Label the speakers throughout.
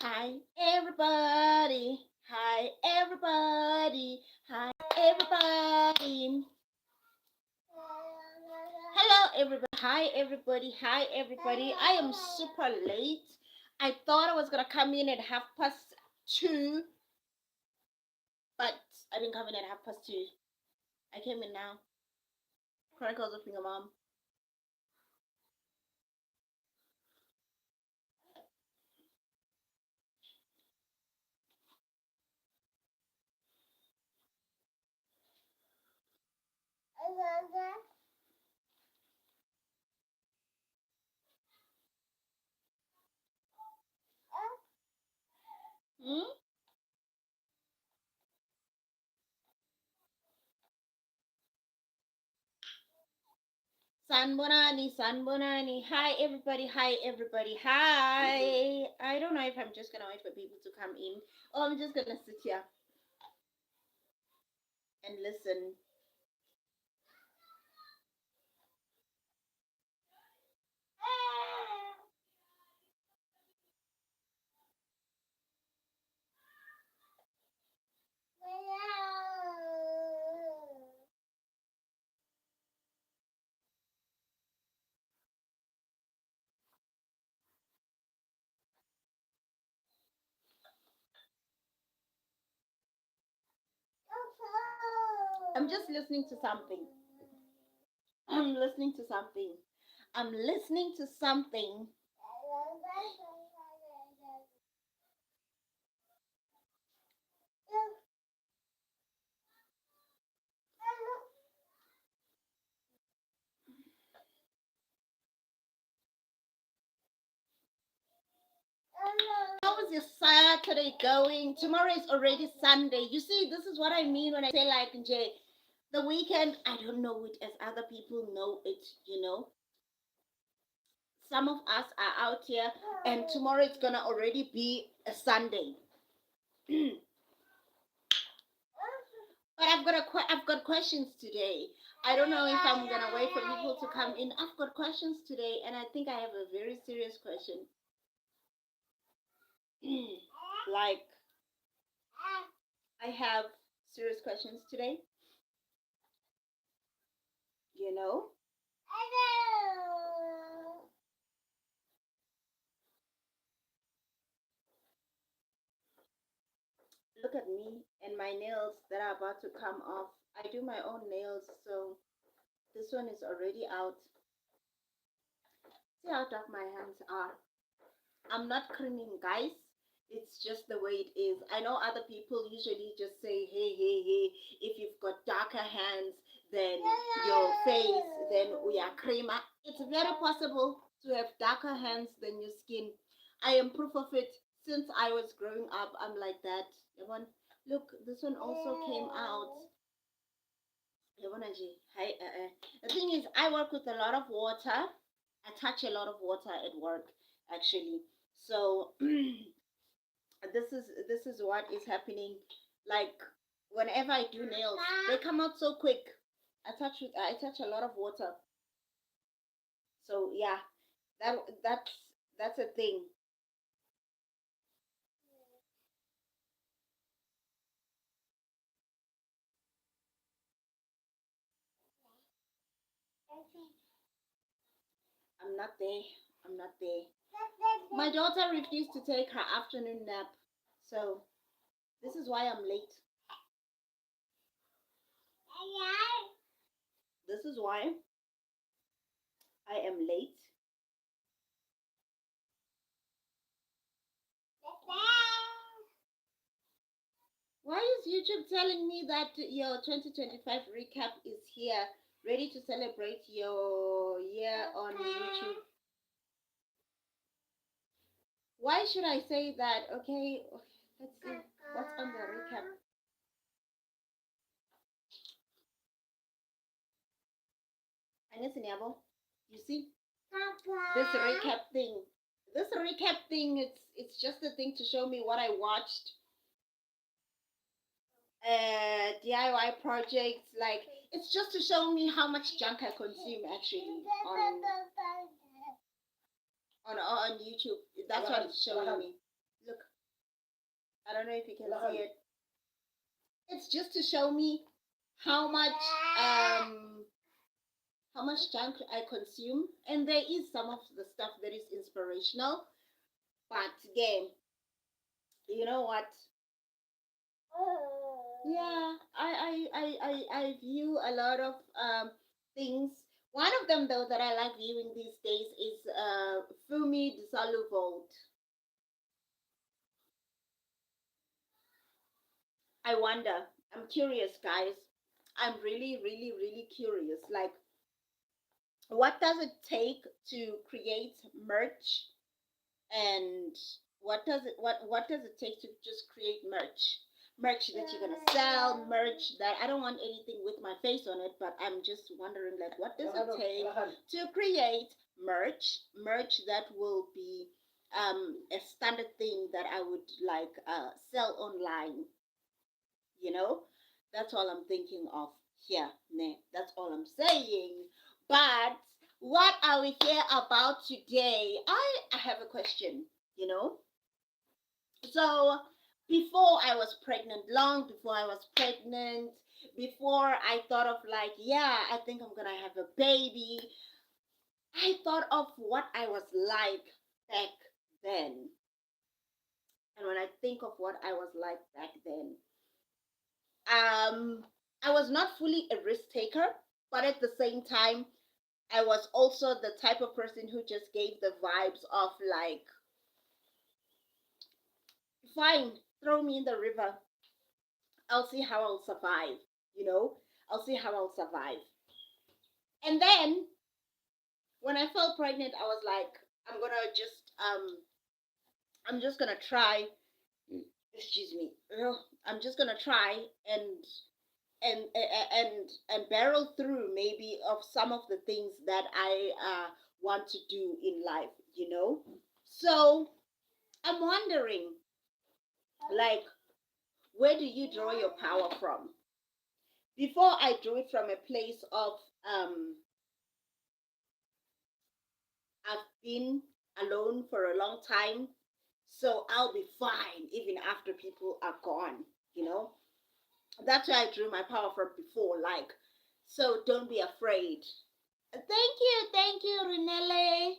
Speaker 1: Hi everybody. Hi everybody. Hi everybody. Hello everybody. Hi everybody. Hi everybody. I am super late. I thought I was gonna come in at 2:30, but I didn't come in at 2:30. I came in now. Chronicles of Finger Mom. Hmm? Sanbonani, Sanbonani. Hi everybody. Hi everybody. Hi. I don't know if I'm just gonna wait for people to come in, or I'm just gonna sit here and listen. I'm just listening to something. I'm listening to something. I'm listening to something. How is your Saturday going? Tomorrow is already Sunday. You see, this is what I mean when I say, like, Jay, the weekend, I don't know it as other people know it. Some of us are out here, and tomorrow it's gonna already be a Sunday. But I've got questions today. I don't know if I'm gonna wait for people to come in. I've got questions today, and I think I have a very serious question. Like, I have serious questions today. You know, look at me and my nails that are about to come off. I do my own nails, so this one is already out. See how dark my hands are. I'm not creaming, guys. It's just the way it is. I know other people usually just say, hey, hey, hey, if you've got darker hands than your face, then we are creamer. It's very possible to have darker hands than your skin. I am proof of it. Since I was growing up, I'm like that. Everyone, look, this one also came out. The thing is, I work with a lot of water. I touch a lot of water at work, actually. So this is what is happening. Like, whenever I do nails, they come out so quick. I touch a lot of water. So yeah, that's a thing. I'm not there. I'm not there. My daughter refused to take her afternoon nap, so this is why I'm late. This is why I am late. Why is YouTube telling me that your 2025 recap is here, ready to celebrate your year on YouTube? Why should I say that? Okay, let's see what's on the recap. You see this recap thing. This recap thing, it's just a thing to show me what I watched. DIY projects, like, it's just to show me how much junk I consume actually on YouTube. That's what it's showing me. Look. I don't know if you can see it. It's just to show me how much um how much junk I consume, and there is some of the stuff that is inspirational. But again, you know what? Yeah, I view a lot of things. One of them though that I like viewing these days is Fumi Dissolvold. I wonder. I'm curious, guys. I'm really, really, really curious. Like, what does it take to create merch, and what does it take to just create merch that you're gonna sell, merch that I don't want anything with my face on it, but I'm just wondering, like, what does it take to create merch that will be a standard thing that I would like sell online, you know? That's all I'm thinking of here. Nah, that's all I'm saying. But what are we here about today? I have a question, you know? So before I was pregnant, long before I was pregnant, before I thought of like, yeah, I think I'm gonna have a baby, I thought of what I was like back then. And when I think of what I was like back then, I was not fully a risk taker, but at the same time, I was also the type of person who just gave the vibes of like, fine, throw me in the river. I'll see how I'll survive, you know? I'll see how I'll survive. And then when I felt pregnant, I was like, I'm gonna just I'm just gonna try, excuse me. I'm just gonna try and and barrel through maybe of some of the things that I want to do in life, you know. So I'm wondering, like, where do you draw your power from? Before I drew it from a place of I've been alone for a long time, so I'll be fine even after people are gone, you know. That's where I drew my power from before, like, so don't be afraid. Thank you, Renelle.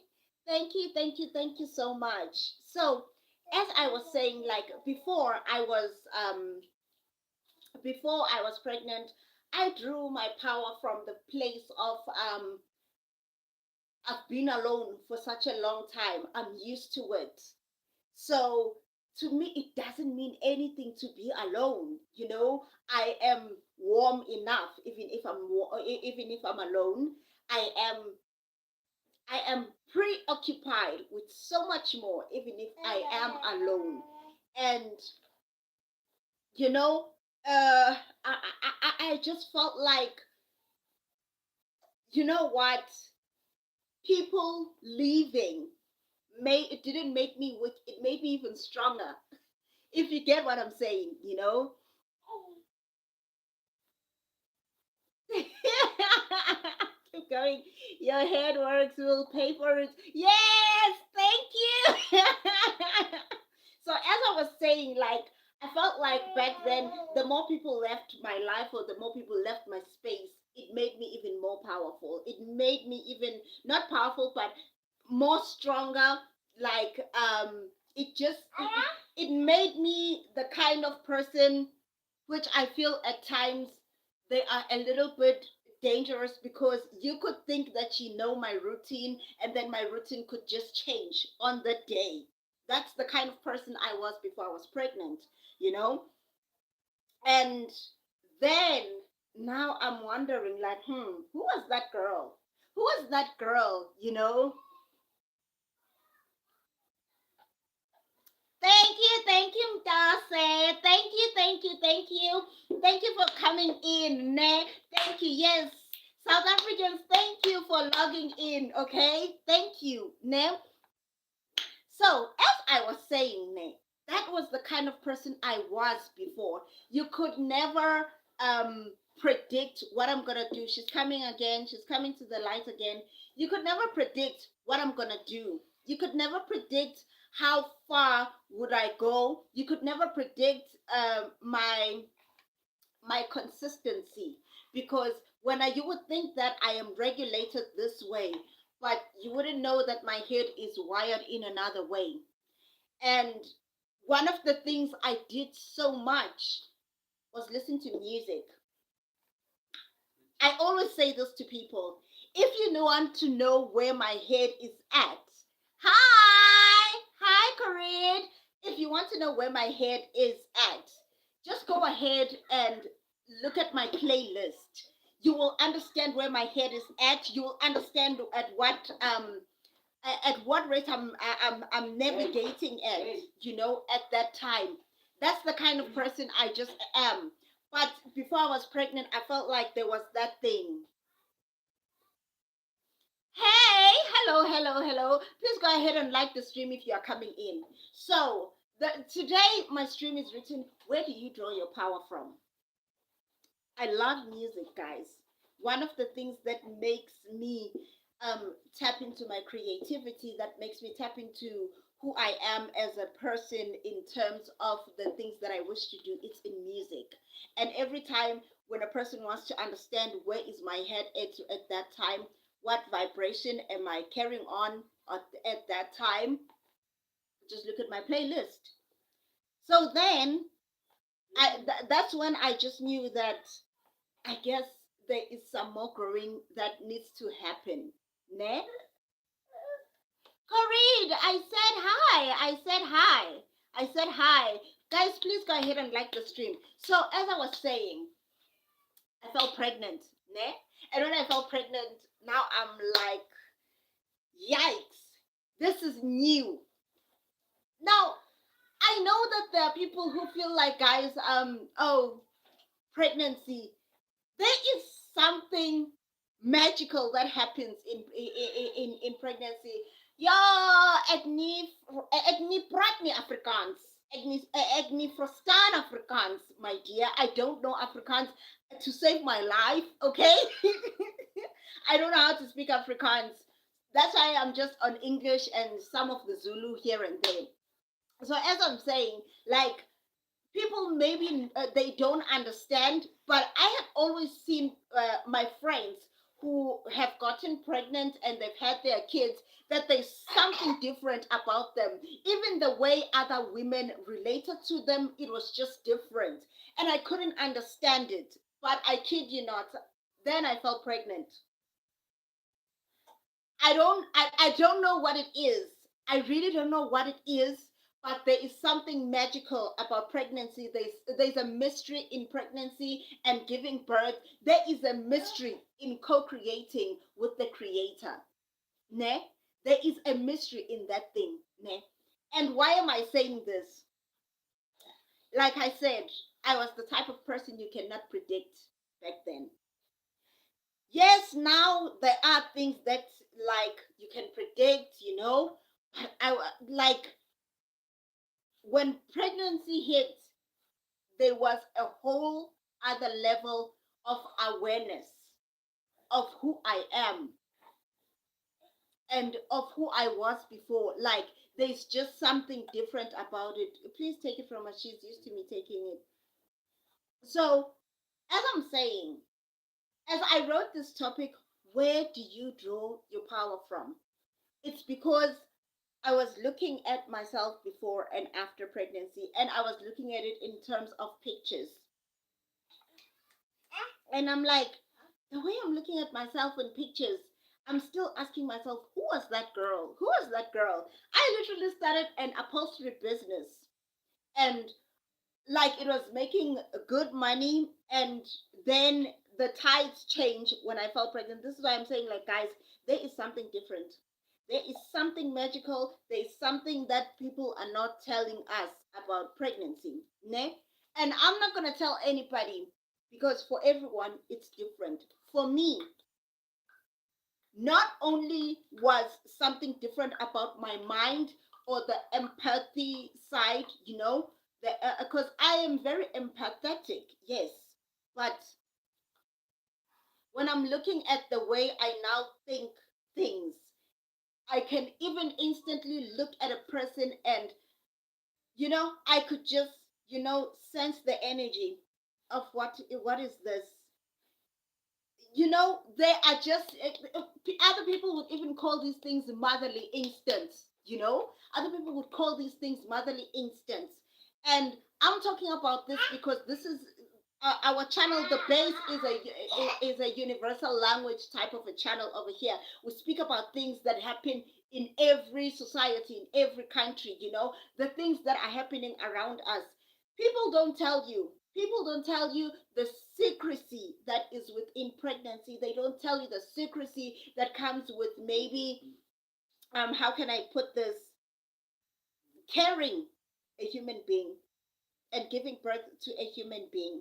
Speaker 1: Thank you so much. So, as I was saying, like before I was pregnant, I drew my power from the place of I've been alone for such a long time. I'm used to it. So to me, it doesn't mean anything to be alone. You know, I am warm enough, even if I'm alone. I am I am preoccupied with so much more, even if I am alone. And you know, I just felt like, you know what, people leaving it didn't make me weak. It made me even stronger. If you get what I'm saying, you know. Keep going. Your head works. We'll pay for it. Yes, thank you. So as I was saying, like, I felt like back then, the more people left my life or the more people left my space, it made me even more powerful. It made me even not powerful, but more stronger. Like, it made me the kind of person which I feel at times they are a little bit dangerous, because you could think that you know my routine and then my routine could just change on the day. That's the kind of person I was before I was pregnant, you know? And then now I'm wondering, like, who was that girl? Who was that girl, you know? Thank you, Darcy. Thank you. Thank you for coming in, ne? Thank you. Yes, South Africans, thank you for logging in. Okay, thank you, ne? So, as I was saying, ne, that was the kind of person I was before. You could never predict what I'm gonna do. She's coming again. She's coming to the light again. You could never predict what I'm gonna do. You could never predict how far would I go. You could never predict my consistency, because you would think that I am regulated this way, but you wouldn't know that my head is wired in another way. And one of the things I did so much was listen to music. I always say this to people. If you want to know where my head is at, hi, Corinne. If you want to know where my head is at, just go ahead and look at my playlist. You will understand where my head is at. You will understand at what rate I'm navigating at, at that time. That's the kind of person I just am. But before I was pregnant, I felt like there was that thing. Hey, hello. Please go ahead and like the stream if you are coming in. So, today my stream is written, where do you draw your power from? I love music, guys. One of the things that makes me tap into my creativity, that makes me tap into who I am as a person in terms of the things that I wish to do, it's in music. And every time when a person wants to understand where is my head at that time, what vibration am I carrying on at that time, just look at my playlist. So then, that's when I just knew that I guess there is some more growing that needs to happen. Ne? Corinne, I said hi. I said hi. Guys, please go ahead and like the stream. So, as I was saying, I felt pregnant. Ne? And when I felt pregnant, now I'm like, yikes. This is new. Now, I know that there are people who feel like, guys, oh, pregnancy, there is something magical that happens in pregnancy. Ja, ek nie praat nie Afrikaans. Ek nie verstaan Afrikaans, my dear. I don't know Afrikaans to save my life, okay? I don't know how to speak Afrikaans. That's why I'm just on English and some of the Zulu here and there. So as I'm saying, like, people maybe they don't understand, but I have always seen my friends who have gotten pregnant and they've had their kids, that there's something different about them. Even the way other women related to them, it was just different, and I couldn't understand it. But I kid you not, then I felt pregnant. I don't know what it is. I really don't know what it is, but there is something magical about pregnancy. There's a mystery in pregnancy and giving birth. There is a mystery in co-creating with the creator. Ne? There is a mystery in that thing. Ne? And why am I saying this? Like I said, I was the type of person you cannot predict back then. Yes, now there are things that, like, you can predict, but like, when pregnancy hit, there was a whole other level of awareness of who I am and of who I was before. Like, there's just something different about it. Please take it from her. She's used to me taking it. So, as I'm saying, as I wrote this topic, where do you draw your power from? It's because I was looking at myself before and after pregnancy, and I was looking at it in terms of pictures. And I'm like, the way I'm looking at myself in pictures, I'm still asking myself, who was that girl? Who was that girl? I literally started an upholstery business, and like, it was making good money, and then the tides changed when I felt pregnant. This is why I'm saying, like, guys, there is something different. There is something magical. There is something that people are not telling us about pregnancy. Ne? And I'm not going to tell anybody, because for everyone, it's different. For me, not only was something different about my mind or the empathy side, because I am very empathetic, yes, but when I'm looking at the way I now think things, I can even instantly look at a person and, I could just, sense the energy of what is this. They are just, other people would even call these things motherly instincts. Other people would call these things motherly instincts. And I'm talking about this because this is our channel. The base is a universal language type of a channel over here. We speak about things that happen in every society, in every country. The things that are happening around us. People don't tell you the secrecy that is within pregnancy. They don't tell you the secrecy that comes with, maybe, how can I put this, carrying a human being and giving birth to a human being.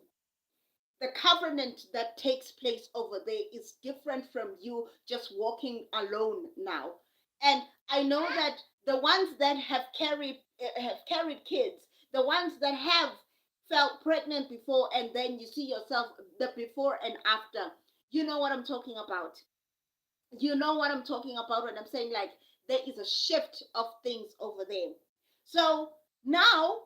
Speaker 1: The covenant that takes place over there is different from you just walking alone now. And I know that the ones that have carried kids, the ones that have felt pregnant before, and then you see yourself, the before and after, you know what I'm talking about. When I'm saying, like, there is a shift of things over there. So now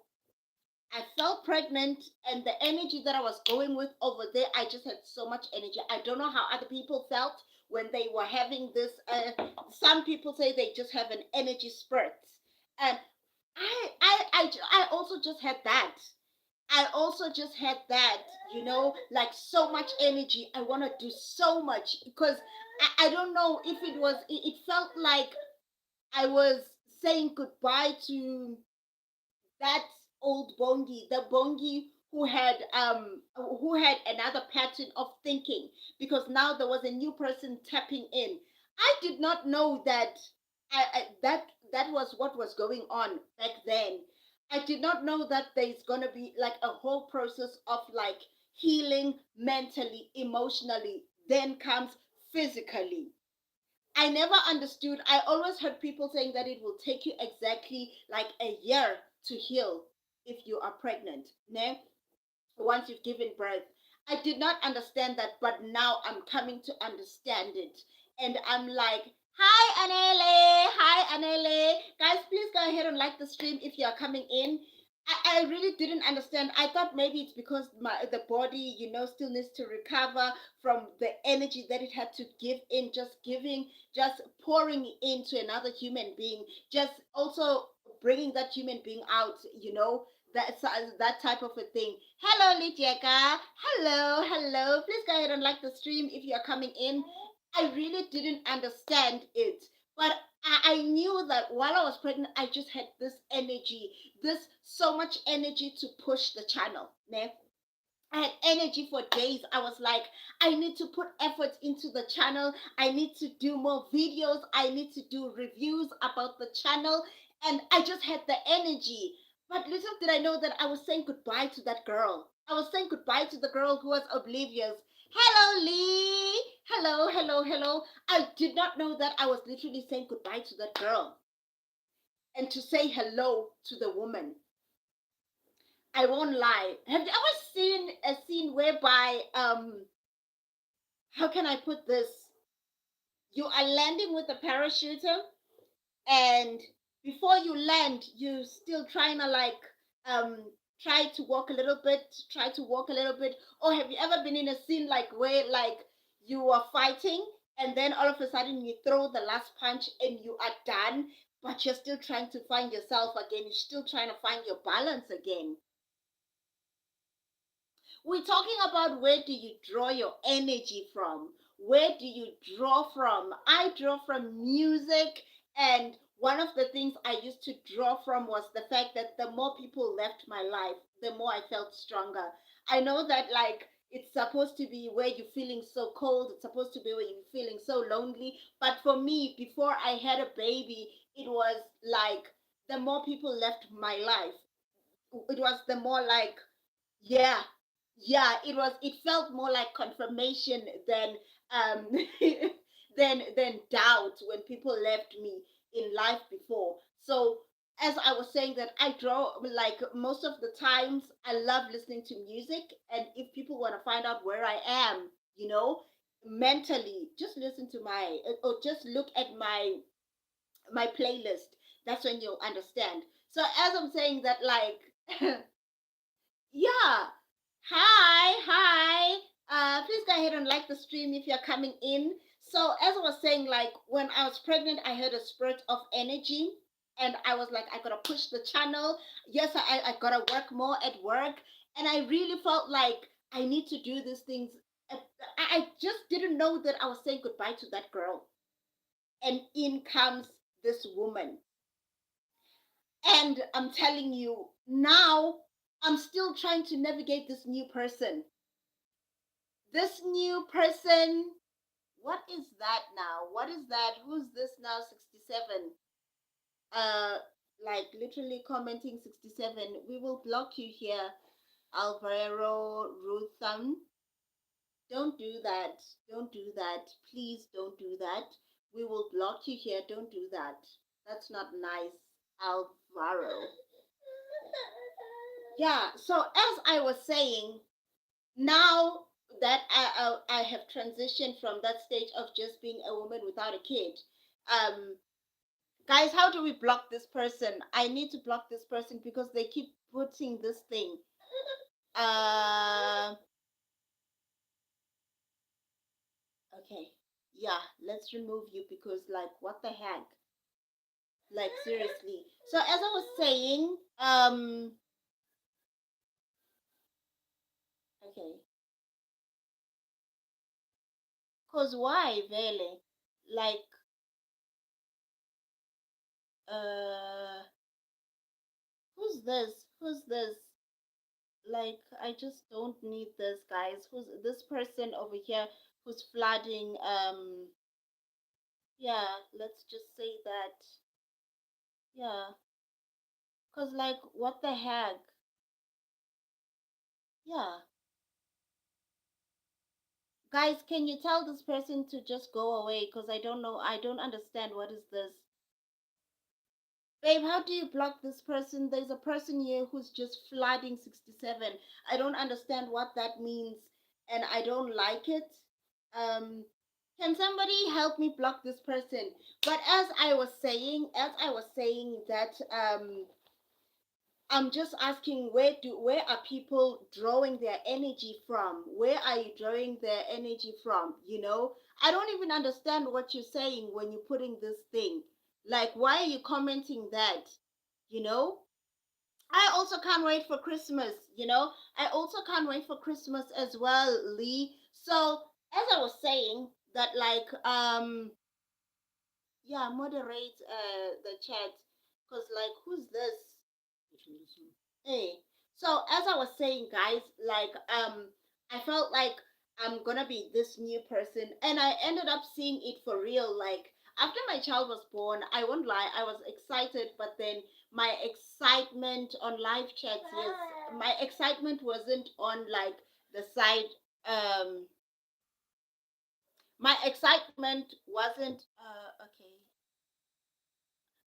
Speaker 1: I felt pregnant, and the energy that I was going with over there, I just had so much energy. I don't know how other people felt when they were having this. Some people say they just have an energy spurt, and I also just had that. I also just had that, like, so much energy. I want to do so much because I don't know if it felt like I was saying goodbye to that old bongi, the bongi who had another pattern of thinking, because now there was a new person tapping in. I did not know that that was what was going on back then. I did not know that there's gonna be like a whole process of, like, healing mentally, emotionally, then comes physically. I never understood. I always heard people saying that it will take you exactly like a year to heal if you are pregnant, ne? Once you've given birth. I did not understand that, but now I'm coming to understand it. And I'm like, hi, Anele. Hi, Anele. Guys, please go ahead and like the stream if you are coming in. I really didn't understand. I thought maybe it's because the body, still needs to recover from the energy that it had to give in, just giving, just pouring into another human being, just also bringing that human being out, that type of a thing. Hello, Lidieka. Hello, hello. Please go ahead and like the stream if you are coming in. I really didn't understand it, but I knew that while I was pregnant, I just had this energy, this so much energy to push the channel. Ne? I had energy for days. I was like, I need to put effort into the channel. I need to do more videos. I need to do reviews about the channel. And I just had the energy. But little did I know that I was saying goodbye to that girl. I was saying goodbye to the girl who was oblivious. Hello, Lee. Hello, hello, hello. I did not know that I was literally saying goodbye to that girl and to say hello to the woman. I won't lie. Have you ever seen a scene whereby, how can I put this? You are landing with a parachuter, and before you land, you still trying to, like, try to walk a little bit, try to walk a little bit. Or have you ever been in a scene like where, like, you are fighting, and then all of a sudden you throw the last punch and you are done, but you're still trying to find yourself again. You're still trying to find your balance again. We're talking about, where do you draw your energy from? Where do you draw from? I draw from music, and one of the things I used to draw from was the fact that the more people left my life, the more I felt stronger. I know that, like, it's supposed to be where you're feeling so cold, it's supposed to be where you're feeling so lonely. But for me, before I had a baby, it was like the more people left my life, it was the more like, yeah, yeah, it felt more like confirmation than um than doubt when people left me in life before. So, as I was saying, that I draw, like, most of the times I love listening to music, and if people want to find out where I am, mentally, just listen to my, or just look at my my playlist. That's when you'll understand. So as I'm saying that, like, yeah, hi. Please go ahead and like the stream if you're coming in. So as I was saying, like when I was pregnant, I had a spurt of energy, and I was like, I gotta push the channel. Yes, I gotta work more at work, and I really felt like I need to do these things. I just didn't know that I was saying goodbye to that girl, and in comes this woman, and I'm telling you now, I'm still trying to navigate this new person. This new person, what is that now? What is that? Who's this now? 67. Uh, like literally commenting 67. We will block you here, Alvaro Rutham. Don't do that. Don't do that. Please don't do that. We will block you here. Don't do that. That's not nice, Alvaro. Yeah, so as I was saying, now that I have transitioned from that stage of just being a woman without a kid, um, guys, how do we block this person? I need to block this person because they keep putting this thing. Uh, okay, yeah, let's remove you because, like, what the heck? Like, seriously. So, as I was saying, okay, cause why, really? Like, uh, who's this? Who's this? Like, I just don't need this, guys. Who's this person over here who's flooding? Yeah, let's just say that. Yeah, cause like, what the heck? Yeah, guys, can you tell this person to just go away? Cause I don't know. I don't understand. What is this? Babe, how do you block this person? There's a person here who's just flooding 67. I don't understand what that means, and I don't like it. Um, can somebody help me block this person? But as I was saying that I'm just asking where are people drawing their energy from? Where are you drawing their energy from? I don't even understand what you're saying when you're putting this thing. Like, why are you commenting that? You know? I also can't wait for Christmas. I also can't wait for Christmas as well, Lee. So as I was saying, that like yeah, moderate the chat. Cause like who's this? Hey, so as I was saying, guys, like I felt like I'm gonna be this new person, and I ended up seeing it for real. Like after my child was born, I won't lie, I was excited, but then my excitement on live chats, yes, my excitement wasn't on like the side. My excitement wasn't okay.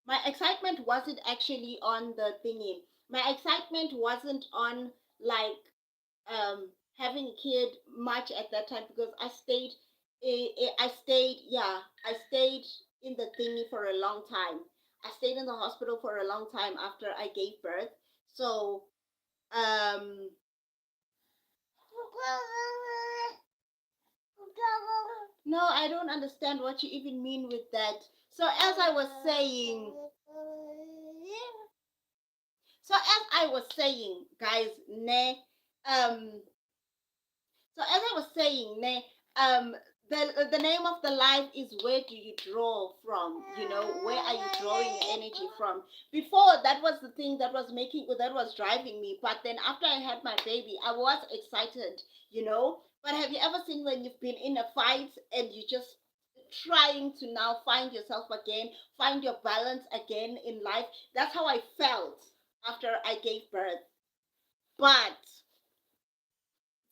Speaker 1: My excitement wasn't actually on the thingy. My excitement wasn't on like having a kid much at that time because I stayed in the thingy for a long time. I stayed in the hospital for a long time after I gave birth. So um no, I don't understand what you even mean with that. So as I was saying, guys, ne, um, so as I was saying, ne, the name of the life is where do you draw from? Where are you drawing your energy from? Before that was the thing that was driving me. But then after I had my baby, I was excited. But have you ever seen when you've been in a fight and you just trying to now find yourself again, find your balance again in life? That's how I felt after I gave birth. But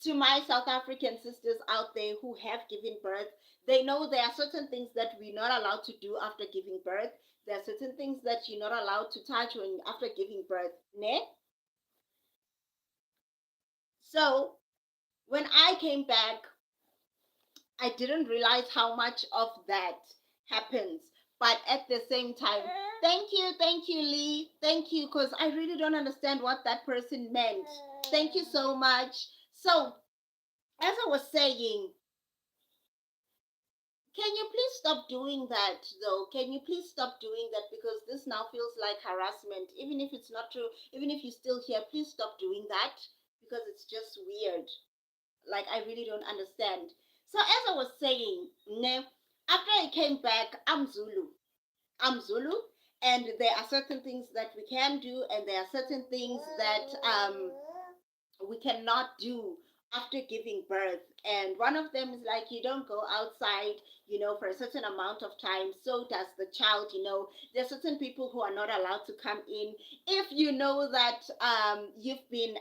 Speaker 1: to my South African sisters out there who have given birth, they know there are certain things that we're not allowed to do after giving birth. There are certain things that you're not allowed to touch when after giving birth. Ne? So when I came back, I didn't realize how much of that happens. But at the same time, thank you, Lee. Thank you, because I really don't understand what that person meant. Thank you so much. So, as I was saying, can you please stop doing that though? Can you please stop doing that? Because this now feels like harassment. Even if it's not true, even if you're still here, please stop doing that because it's just weird. Like, I really don't understand. So, as I was saying, after I came back, I'm Zulu. I'm Zulu, and there are certain things that we can do, and there are certain things that we cannot do after giving birth. And one of them is like you don't go outside, for a certain amount of time. So does the child. There are certain people who are not allowed to come in. If you know that you've been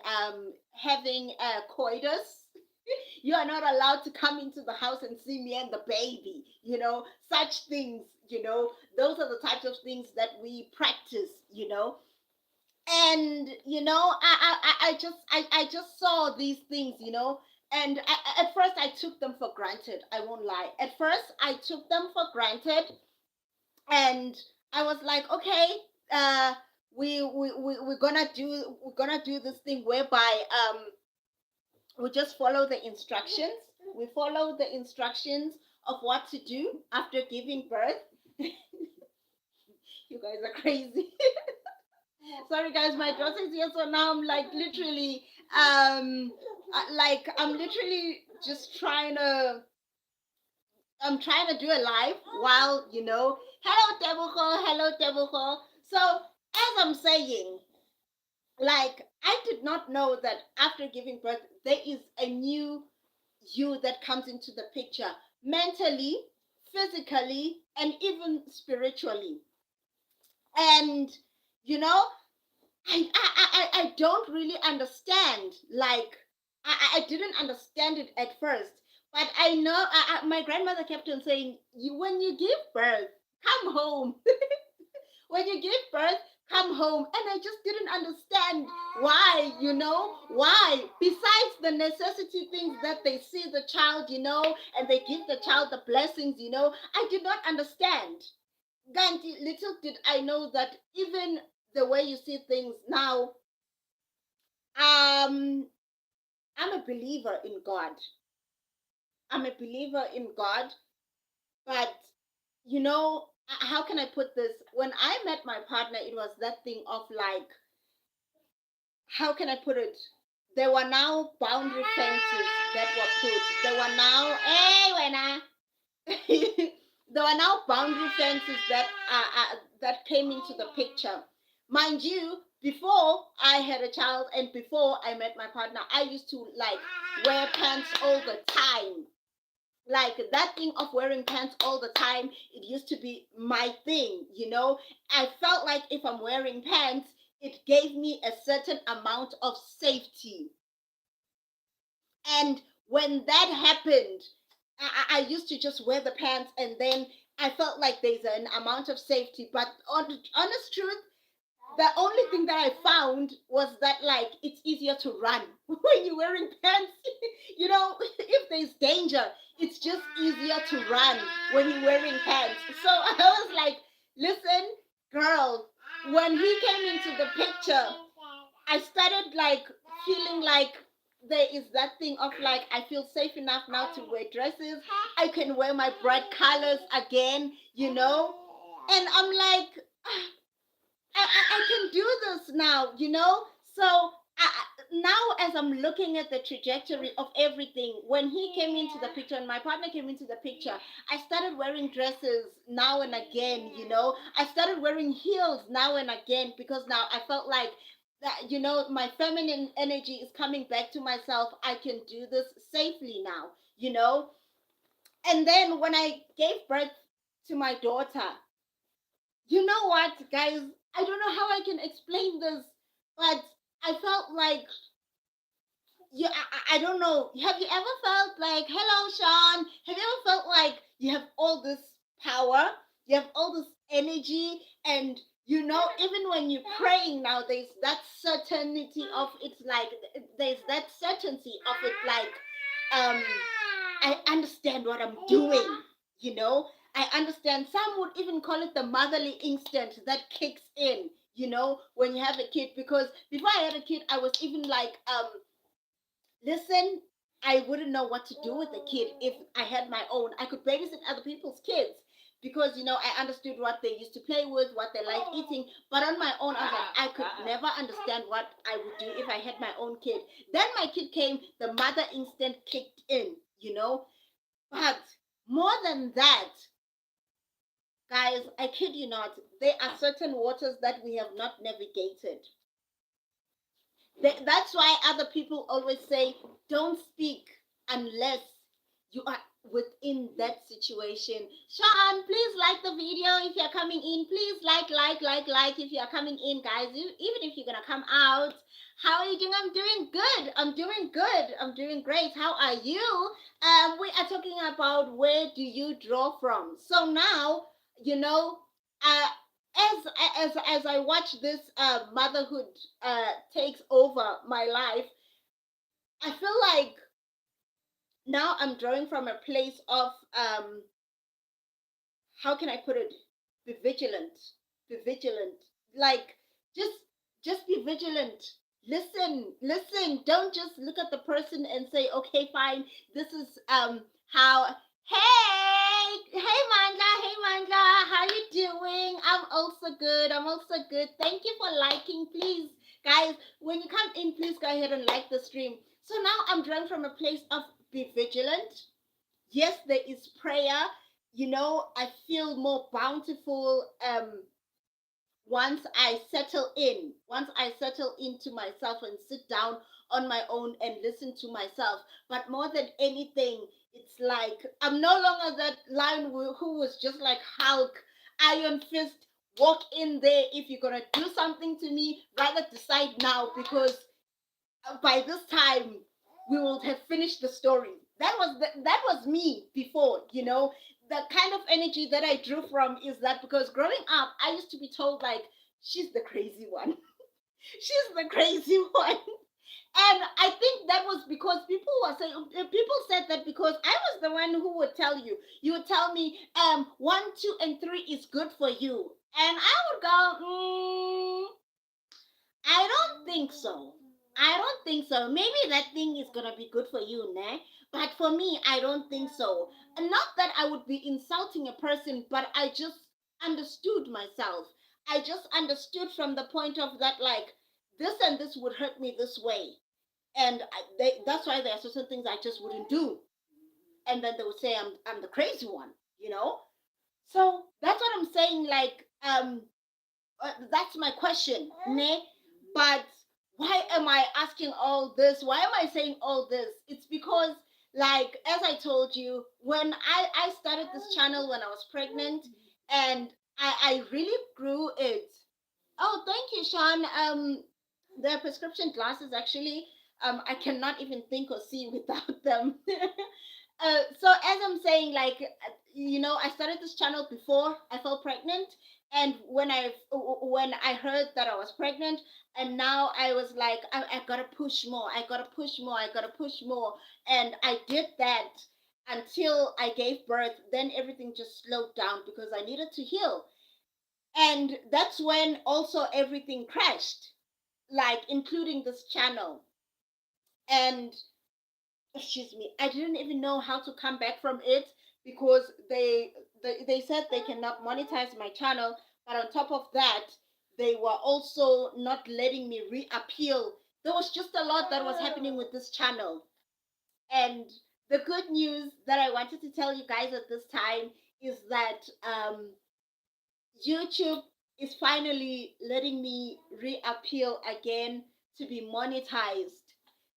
Speaker 1: having a coitus, you are not allowed to come into the house and see me and the baby. Such things. Those are the types of things that we practice. And I just saw these things, and at first I took them for granted. I won't lie. At first I took them for granted, and I was like, okay, uh we're gonna do this thing whereby we just follow the instructions. We follow the instructions of what to do after giving birth. You guys are crazy. Sorry guys, my daughter's here, so now I'm like literally I'm literally just trying to do a live while hello Tebuko. So as I'm saying, like, I did not know that after giving birth there is a new you that comes into the picture, mentally, physically, and even spiritually. And you know I don't really understand. Like, I didn't understand it at first, but I know my grandmother kept on saying, "You when you give birth, come home. When you give birth, come home." And I just didn't understand why. Why? Besides the necessity things that they see the child, and they give the child the blessings, I did not understand. Gandhi, little did I know that even the way you see things now, I'm a believer in God. I'm a believer in God, but how can I put this? When I met my partner, it was that thing of like, how can I put it? There were now boundary fences that were put. There were now, hey, Wena. There were now boundary fences that came into the picture. Mind you, before I had a child and before I met my partner, I used to like wear pants all the time. Like that thing of wearing pants all the time, it used to be my thing. I felt like if I'm wearing pants, it gave me a certain amount of safety. And when that happened, I used to just wear the pants, and then I felt like there's an amount of safety. But honest truth, the only thing that I found was that like it's easier to run when you're wearing pants. If there's danger, it's just easier to run when you're wearing pants. So I was like, listen, girl, when he came into the picture, I started like feeling like there is that thing of like I feel safe enough now to wear dresses. I can wear my bright colors again. And I'm like, I can do this now. So now, as I'm looking at the trajectory of everything, when he came into the picture and my partner came into the picture, I started wearing dresses now and again. I started wearing heels now and again because now I felt like that, my feminine energy is coming back to myself. I can do this safely now. And then when I gave birth to my daughter, you know what, guys? I don't know how I can explain this, but I felt like I don't know. Have you ever felt like, hello, Sean? Have you ever felt like you have all this power, you have all this energy, and even when you're praying now, there's that certainty of it's like there's that certainty of it, like I understand what I'm doing. I understand. Some would even call it the motherly instinct that kicks in, when you have a kid. Because before I had a kid, I was even like, listen, I wouldn't know what to do with a kid if I had my own. I could babysit other people's kids because, I understood what they used to play with, what they like eating. But on my own, I was like, I could never understand what I would do if I had my own kid. Then my kid came, the mother instinct kicked in. But more than that, guys, I kid you not, there are certain waters that we have not navigated. That's why other people always say, don't speak unless you are within that situation. Sean, please like the video if you're coming in. Please like if you're coming in, guys. Even if you're going to come out. How are you doing? I'm doing good. I'm doing good. I'm doing great. How are you? We are talking about where do you draw from. So now, uh, as I watch this motherhood takes over my life, I feel like now I'm drawing from a place of how can I put it? Be vigilant. Be vigilant. Like just just be vigilant. Listen. Don't just look at the person and say, okay, fine. This is how. Hey Mandla, how you doing? I'm also good. Thank you for liking. Please, guys, when you come in, please go ahead and like the stream. So now I'm drawing from a place of be vigilant. Yes, there is prayer. I feel more bountiful once I settle into myself and sit down on my own and listen to myself. But more than anything, it's like I'm no longer that lion who was just like Hulk, iron fist, walk in there. If you're gonna do something to me, rather decide now, because by this time we will have finished the story. That was me before. The kind of energy that I drew from is that, because growing up I used to be told like, she's the crazy one. She's the crazy one. And I think that was because people said that because I was the one who would tell you would tell me 1, 2 and 3 is good for you, and I would go, I don't think so. I don't think so. Maybe that thing is gonna be good for you, ne? But for me, I don't think so. And not that I would be insulting a person, but I just understood myself. I just understood from the point of that, like, this and this would hurt me this way. And that's why there are certain things I just wouldn't do. And then they would say I'm the crazy one. So that's what I'm saying. Like, that's my question, ne? But why am I asking all this? Why am I saying all this? It's because, like, as I told you, when I started this channel when I was pregnant, and I really grew it. Oh, thank you, Sean. The prescription glasses, actually, I cannot even think or see without them. So as I'm saying, like, I started this channel before I fell pregnant, and when I heard that I was pregnant, and now I was like, I gotta push more, I gotta push more, I gotta push more, and I did that until I gave birth. Then everything just slowed down because I needed to heal, and that's when also everything crashed, like including this channel. And excuse me, I didn't even know how to come back from it, because they said they cannot monetize my channel, but on top of that, they were also not letting me reappeal. There was just a lot that was happening with this channel. And the good news that I wanted to tell you guys at this time is that YouTube is finally letting me reappeal again to be monetized,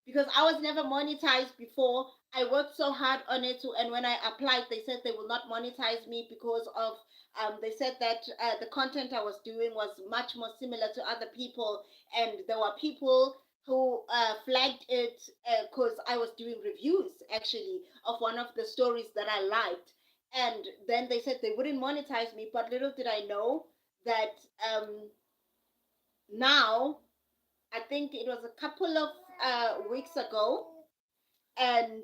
Speaker 1: because I was never monetized before. I worked so hard on it, and when I applied, they said they will not monetize me because of they said that the content I was doing was much more similar to other people, and there were people who flagged it because I was doing reviews actually of one of the stories that I liked, and then they said they wouldn't monetize me. But little did I know that now, I think it was a couple of weeks ago, and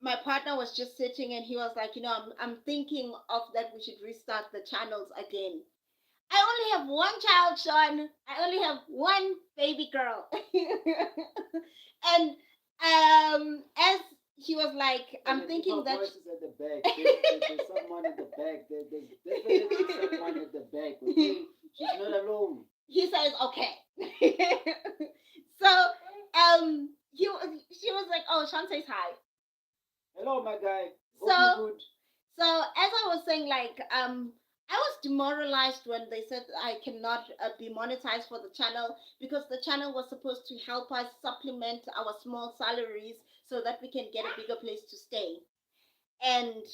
Speaker 1: my partner was just sitting and he was like, I'm thinking of that we should restart the channels again. I only have one child, Sean. I only have one baby girl. And as he was like, I'm thinking that
Speaker 2: voices at the back. There's someone at the back. There's definitely someone at the back. Okay, she's not alone.
Speaker 1: He says, okay. So she was like, oh, Sean says hi.
Speaker 2: Hello, my guy. Hope
Speaker 1: So
Speaker 2: you're good.
Speaker 1: so as I was saying, like I was demoralized when they said I cannot be monetized for the channel, because the channel was supposed to help us supplement our small salaries so that we can get a bigger place to stay. And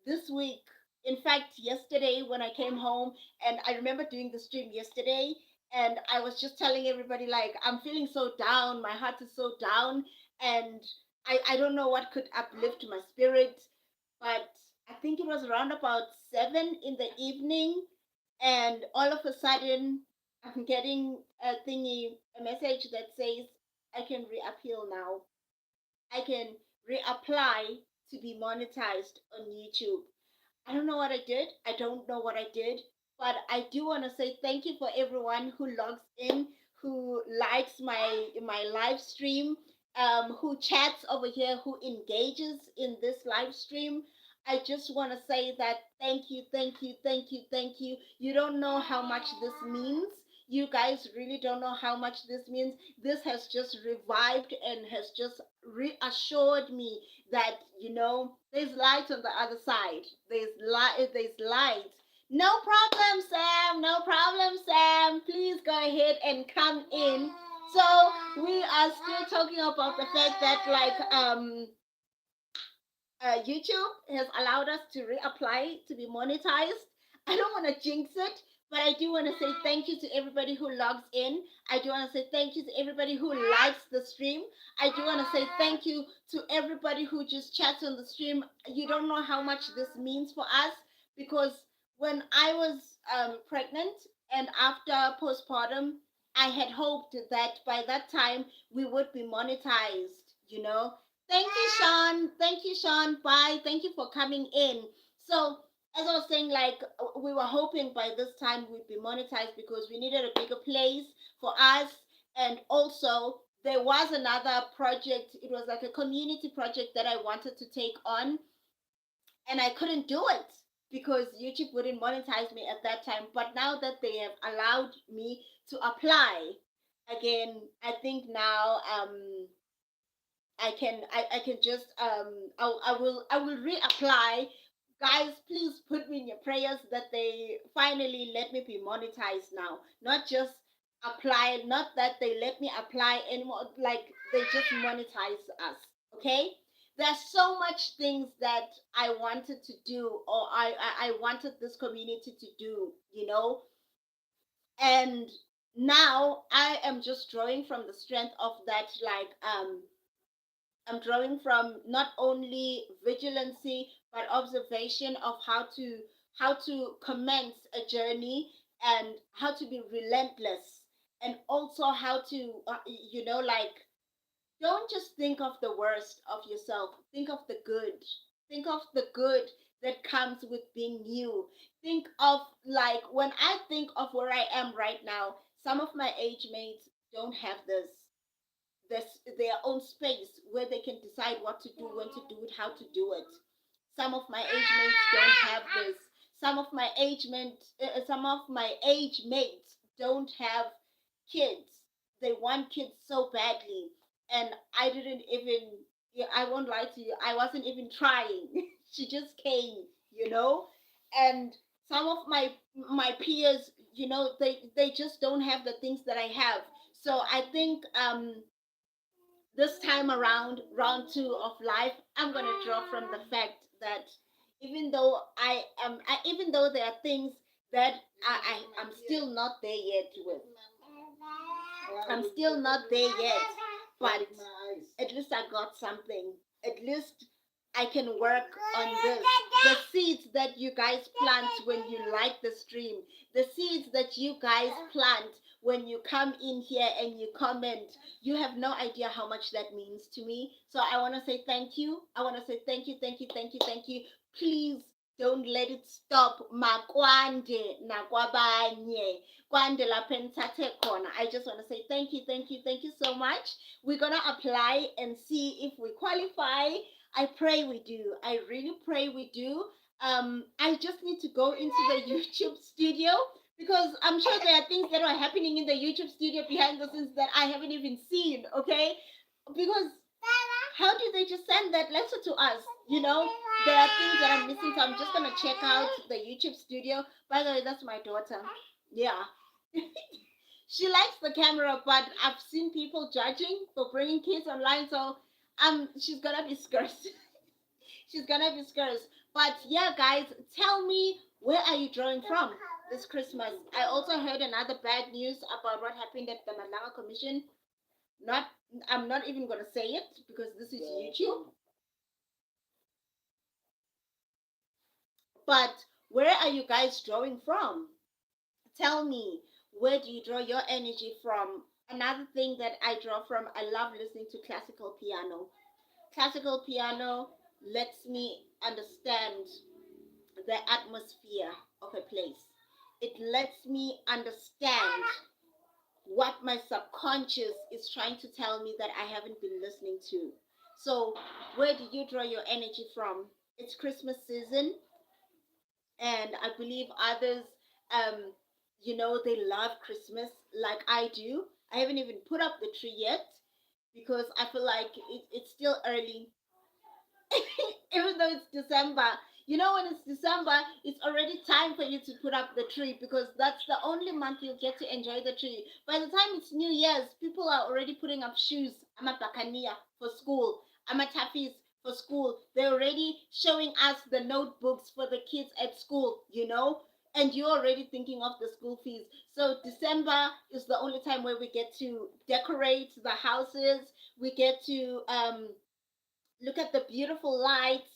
Speaker 1: this week, in fact, yesterday when I came home, and I remember doing the stream yesterday, and I was just telling everybody, like, I'm feeling so down, my heart is so down, and I don't know what could uplift my spirit. But I think it was around about 7 in the evening, and all of a sudden I'm getting a message that says I can reappeal now. I can reapply to be monetized on YouTube. I don't know what I did. I don't know what I did, but I do want to say thank you for everyone who logs in, who likes my live stream, who chats over here, who engages in this live stream. I just want to say that thank you, thank you, thank you, thank you. You don't know how much this means. You guys really don't know how much this means. This has just revived and has just reassured me that there's light on the other side. There's light. There's light. No problem, Sam. No problem, Sam. Please go ahead and come in. So we are still talking about the fact that, like, YouTube has allowed us to reapply to be monetized. I don't want to jinx it, but I do want to say thank you to everybody who logs in. I do want to say thank you to everybody who likes the stream. I do want to say thank you to everybody who just chats on the stream. You don't know how much this means for us, because when I was pregnant and after postpartum, I had hoped that by that time we would be monetized. Thank you, Sean. Thank you, Sean. Bye. Thank you for coming in. So, as I was saying, like, we were hoping by this time we'd be monetized because we needed a bigger place for us. And also, there was another project. It was like a community project that I wanted to take on, and I couldn't do it because YouTube wouldn't monetize me at that time. But now that they have allowed me to apply again, I think now I can just I will reapply. Guys, please put me in your prayers that they finally let me be monetized now. Not just apply, not that they let me apply anymore, like they just monetize us. Okay? There's so much things that I wanted to do, or I wanted this community to do. And now I am just drawing from the strength of that, like I'm drawing from not only vigilancy but observation of how to commence a journey, and how to be relentless, and also how to like, don't just think of the worst of yourself. Think of the good. Think of the good that comes with being you. Think of, like, when I think of where I am right now, some of my age mates don't have their own space where they can decide what to do, when to do it, how to do it. Some of my age mates don't have this. Some of my age mates don't have kids. They want kids so badly, and I didn't even. Yeah, I won't lie to you. I wasn't even trying. She just came. And some of my peers, they just don't have the things that I have. So I think this time around, round two of life, I'm gonna draw from the fact that even though there are things that I'm still not there yet with. I'm still not there yet, but at least I got something. At least I can work on this. The seeds that you guys plant when you like the stream, the seeds that you guys plant when you come in here and you comment. You have no idea how much that means to me. So I want to say thank you. I want to say thank you, thank you, thank you, thank you. Please don't let it stop. Makwande nakwabanye. Kwande lapha enithathe khona. I just want to say thank you, thank you, thank you so much. We're gonna apply and see if we qualify. I pray we do. I really pray we do. I just need to go into the YouTube studio because I'm sure there are things that are happening in the YouTube studio behind the scenes that I haven't even seen. Okay, because how do they just send that letter to us? You know, there are things that I'm missing, so I'm just gonna check out the YouTube studio. By the way, that's my daughter. Yeah. She likes the camera, but I've seen people judging for bringing kids online, so she's gonna be scared. She's gonna be scarce. But yeah, guys, tell me, where are you drawing from this Christmas? I also heard another bad news about what happened at the Malanga Commission. Not, I'm not even gonna say it because this is YouTube. But where are you guys drawing from? Tell me, where do you draw your energy from? Another thing that I draw from, I love listening to classical piano. Classical piano lets me understand the atmosphere of a place. It lets me understand what my subconscious is trying to tell me that I haven't been listening to. So, where do you draw your energy from? It's Christmas season, and I believe others, um, they love Christmas like I do. I haven't even put up the tree yet because I feel like it's still early. Even though it's December, when it's December, it's already time for you to put up the tree because that's the only month you'll get to enjoy the tree. By the time it's New Year's, people are already putting up shoes. I'm a bakania for school. I'm a tafis for school. They're already showing us the notebooks for the kids at school. And you're already thinking of the school fees. So December is the only time where we get to decorate the houses. We get to look at the beautiful lights,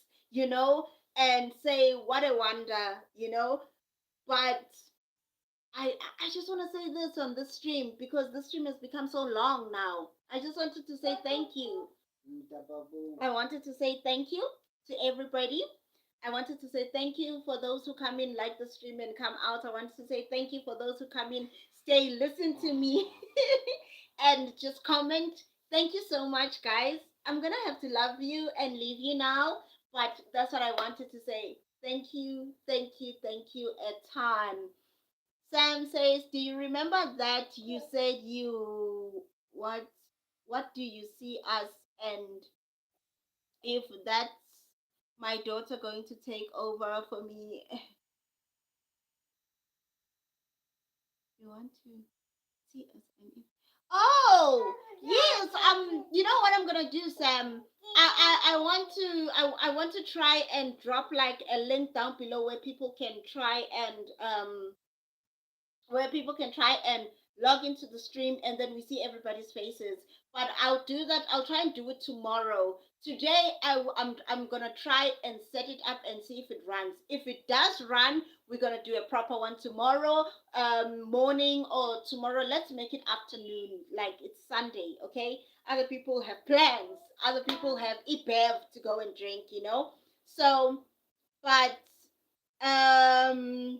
Speaker 1: and say what a wonder. But I just want to say this on this stream because this stream has become so long now. I just wanted to say thank you. I wanted to say thank you to everybody. I wanted to say thank you for those who come in, like the stream, and come out. I wanted to say thank you for those who come in, stay, listen to me, and just comment. Thank you so much, guys. I'm gonna have to love you and leave you now, but that's what I wanted to say. Thank you, thank you, thank you a ton. Sam says, "Do you remember that you said you what do you see us and if that's my daughter going to take over for me?" You want to see us and if Oh yes, you know what I'm gonna do, Sam? I want to I want to try and drop like a link down below where people can try and log into the stream and then we see everybody's faces. But I'll do that. I'll try and do it tomorrow. Today, I'm gonna try and set it up and see if it runs. If it does run, we're gonna do a proper one tomorrow morning or tomorrow. Let's make it afternoon, like it's Sunday, okay? Other people have plans. Other people have IPEV to go and drink. So, but um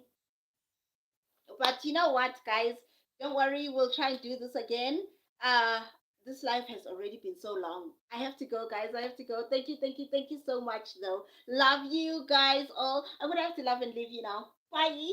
Speaker 1: but you know what, guys? Don't worry, we'll try and do this again. Uh, this life has already been so long. I have to go, guys. I have to go. Thank you, thank you, thank you so much, though. Love you guys all. I'm gonna have to love and leave you now. Bye.